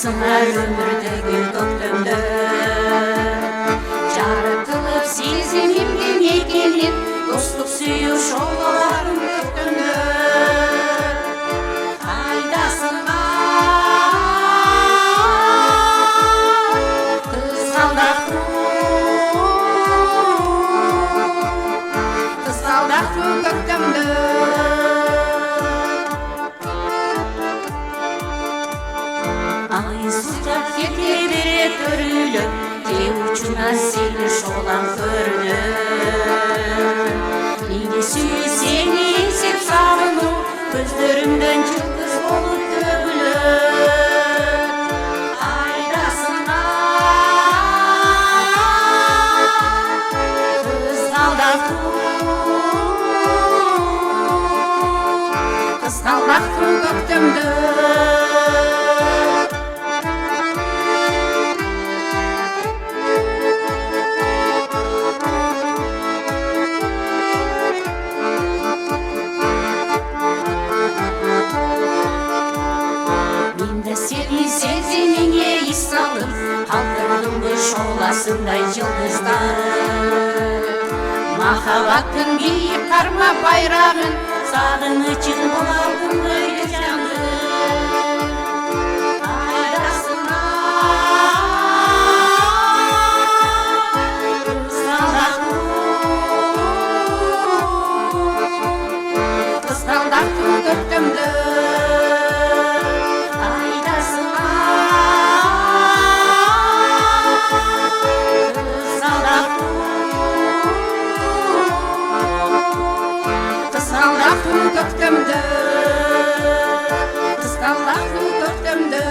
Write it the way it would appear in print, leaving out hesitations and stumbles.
сыңар өмірдегі көктемді. Жаратылып сезімімді мекенет, достық сүйу шолаларым көктемді. Қайдасың көктемді. Ай сыздап кете берет өріліп, кей ұшына сені шолам көрініп. Неге сүйсең еңсеп сағыну, көздерімден жұлдыз болып төгіліп. Қайдасың қызғалдақтың көктемді. Менде сені сезіміңе ес салып, қалдырдым ғой шоласындай жұлдыздар. Махаббаттың биік қарма байрағын, сағынышың болардың өйді жанды. Қайдасың қызғалдақтың көктемді. Қызғалдақтың көктемді.